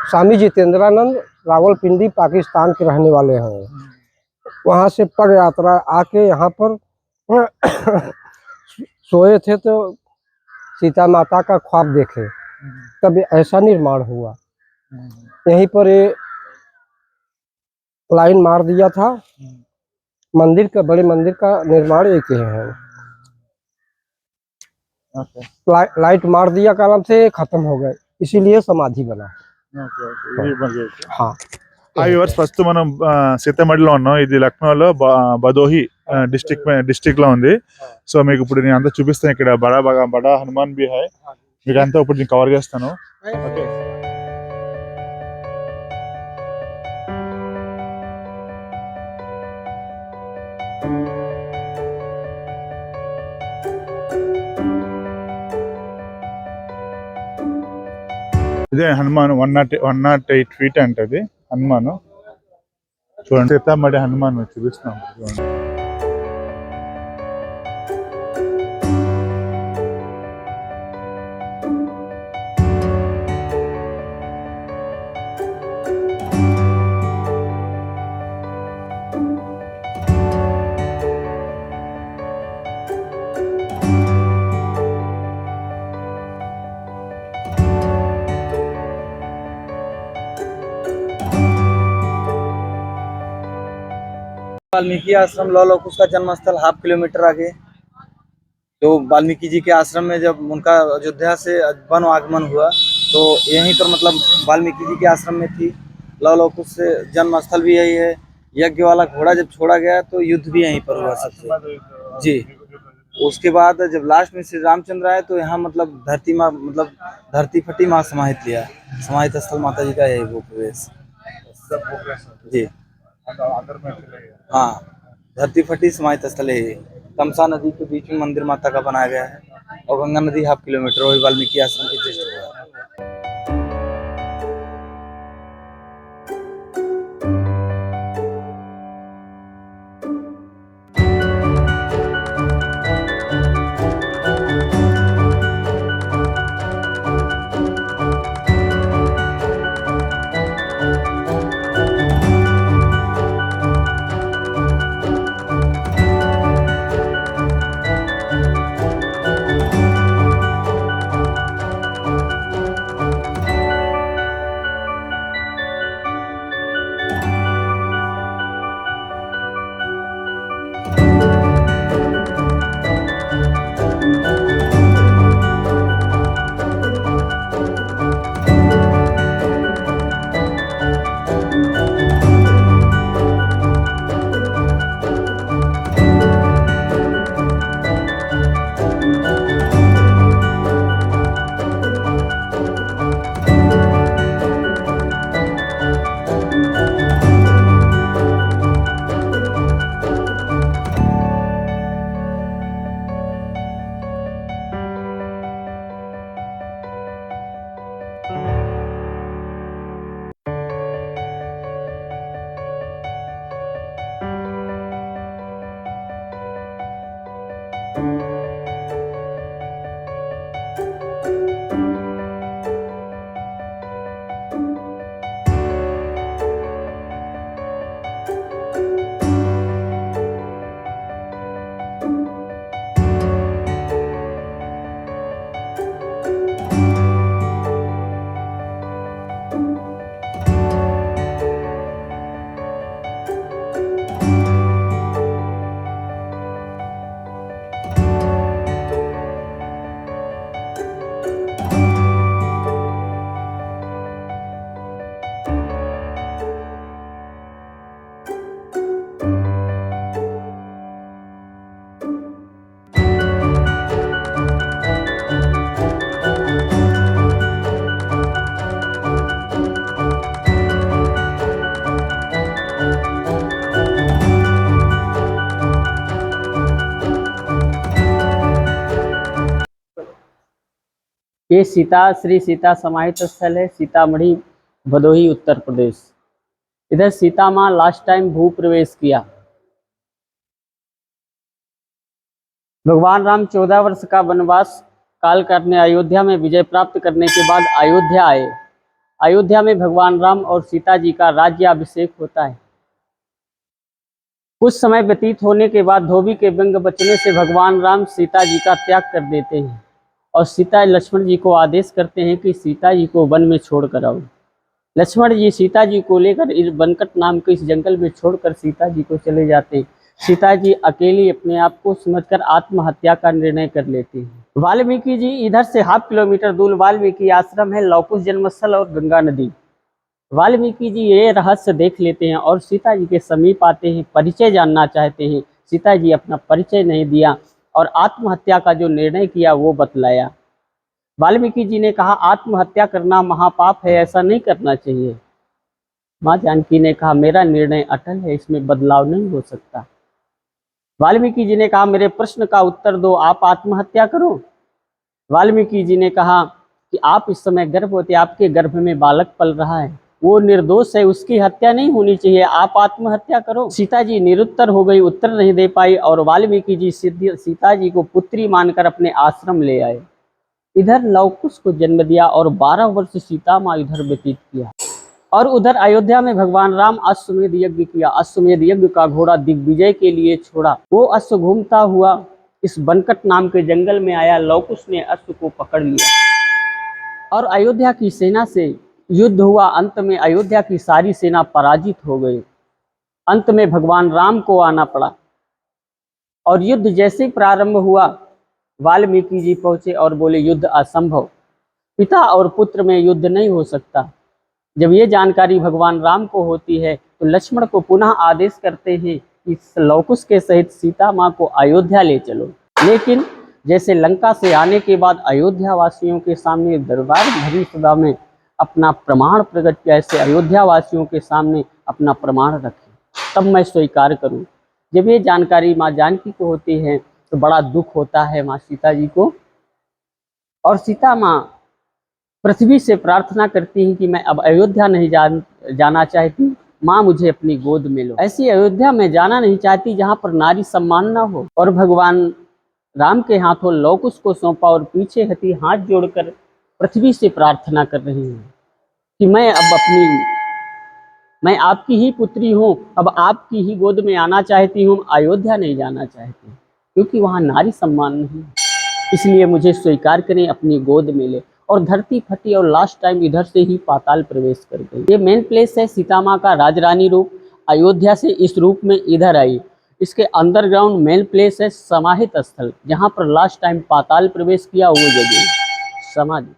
स्वामी जितेंद्रानंद रावलपिंडी पाकिस्तान के रहने वाले हैं। वहाँ से पद यात्रा आके यहाँ पर सोए थे तो सीता माता का ख्वाब देखे, तब ऐसा निर्माण हुआ। यहीं पर ये लाइन मार दिया था। मंदिर का, बड़े मंदिर का निर्माण एक ही है। लाइट मार दिया कारण से खत्म हो गए, इसीलिए समाधि बना। हाँ, వ్యూవర్స్ ఫస్ట్ మనం సీతమఢిలో ఉన్నాం. ఇది లక్నోలో భదోహి డిస్ట్రిక్ట్ లో ఉంది. సో మీకు ఇప్పుడు నేను అంతా చూపిస్తాను. ఇక్కడ బడా హనుమాన్ బి హై, మీకు అంతా ఇప్పుడు నేను కవర్ చేస్తాను. ఓకే, ఇదే హనుమాన్ 108 feet అంటది హనుమాను. చూడండి, సీతామఢి హనుమాన్ చూపిస్తున్నాం. చూడండి, वाल्मीकि आश्रम लौह का जन्म स्थल 1/2 किलोमीटर आगे। तो वाल्मीकि जी के आश्रम में जब उनका अयोध्या से वन आगमन हुआ तो यहीं पर मतलब वाल्मीकि जी के आश्रम में थी। लौह से जन्म स्थल भी यही है। यज्ञ वाला घोड़ा जब छोड़ा गया तो युद्ध भी यहीं पर हुआ सबसे जी। उसके बाद जब लास्ट में श्री रामचंद्र आए तो यहाँ मतलब धरती फटी माँ समाहित लिया। समाहित स्थल माता जी का यही वो प्रवेश जी। हाँ, धरती फटी समाहित स्थल है। तमसा नदी के बीच में मंदिर माता का बनाया गया है और गंगा नदी 1/2 किलोमीटर वही वाल्मीकि आश्रम के जस्ट हुआ। ये श्री सीता समाहित स्थल है, सीतामढ़ी भदोही उत्तर प्रदेश। इधर सीता माँ लास्ट टाइम भू प्रवेश किया। भगवान राम 14 वर्ष का वनवास काल करने अयोध्या में विजय प्राप्त करने के बाद अयोध्या आए अयोध्या में भगवान राम और सीता जी का राज्याभिषेक होता है। कुछ समय व्यतीत होने के बाद धोबी के व्यंग बचने से भगवान राम सीता जी का त्याग कर देते हैं और सीता लक्ष्मण जी को आदेश करते हैं कि सीता जी को वन में छोड़कर आओ। लक्ष्मण जी सीता जी को लेकर इस बनकट नाम के इस जंगल में छोड़कर सीता जी को चले जाते हैं। सीता जी अकेली अपने आप को समझकर आत्महत्या का निर्णय कर लेती हैं। वाल्मीकि जी इधर से 1/2 किलोमीटर दूर वाल्मीकि आश्रम है, लवकुश जन्मस्थल और गंगा नदी। वाल्मीकि जी ये रहस्य देख लेते हैं और सीता जी के समीप आते हैं, परिचय जानना चाहते हैं। सीता जी अपना परिचय नहीं दिया और आत्महत्या का जो निर्णय किया वो बतलाया। वाल्मीकि जी ने कहा आत्महत्या करना महापाप है, ऐसा नहीं करना चाहिए। माँ जानकी ने कहा मेरा निर्णय अटल है, इसमें बदलाव नहीं हो सकता। वाल्मीकि जी ने कहा मेरे प्रश्न का उत्तर दो, आप आत्महत्या करो। वाल्मीकि जी ने कहा कि आप इस समय गर्भवती, आपके गर्भ में बालक पल रहा है, वो निर्दोष है, उसकी हत्या नहीं होनी चाहिए, आप आत्महत्या करो। सीता जी निरुत्तर हो गई, उत्तर नहीं दे पाई और वाल्मीकि जी सीता जी को पुत्री मानकर अपने आश्रम ले आए। इधर लवकुश को जन्म दिया और 12 वर्ष सीता माँ इधर व्यतीत किया और उधर अयोध्या में भगवान राम अश्वमेध यज्ञ किया। अश्वमेध यज्ञ का घोड़ा दिग्विजय के लिए छोड़ा। वो अश्व घूमता हुआ इस बनकट नाम के जंगल में आया। लवकुश ने अश्व को पकड़ लिया और अयोध्या की सेना से युद्ध हुआ। अंत में अयोध्या की सारी सेना पराजित हो गई। अंत में भगवान राम को आना पड़ा और युद्ध जैसे ही प्रारंभ हुआ वाल्मीकि जी पहुंचे और बोले युद्ध असंभव, पिता और पुत्र में युद्ध नहीं हो सकता। जब ये जानकारी भगवान राम को होती है तो लक्ष्मण को पुनः आदेश करते हैं कि लवकुश के सहित सीता माँ को अयोध्या ले चलो। लेकिन जैसे लंका से आने के बाद अयोध्या वासियों के सामने दरबार भरी सभा में अपना प्रमाण प्रकट किया, ऐसे अयोध्या वासियों के सामने अपना प्रमाण रखें, तब मैं स्वीकार करूं। जब ये जानकारी माँ जानकी को होती है तो बड़ा दुख होता है माँ सीता जी को और सीता माँ पृथ्वी से प्रार्थना करती हैं कि मैं अब अयोध्या नहीं जाना चाहती, माँ मुझे अपनी गोद में लो। ऐसी अयोध्या में जाना नहीं चाहती जहाँ पर नारी सम्मान न हो। और भगवान राम के हाथों लवकुश को सौंपा और पीछे हटी हाथ जोड़कर पृथ्वी से प्रार्थना कर रही हैं कि मैं आपकी ही पुत्री हूँ, अब आपकी ही गोद में आना चाहती हूँ, अयोध्या नहीं जाना चाहती क्योंकि वहाँ नारी सम्मान नहीं है, इसलिए मुझे स्वीकार करें, अपनी गोद में ले। और धरती फटी और लास्ट टाइम इधर से ही पाताल प्रवेश कर गई। ये मेन प्लेस है सीता माँ का राजरानी रूप। अयोध्या से इस रूप में इधर आई। इसके अंडरग्राउंड मेन प्लेस है समाहित स्थल, जहाँ पर लास्ट टाइम पाताल प्रवेश किया वो जगह समाधि।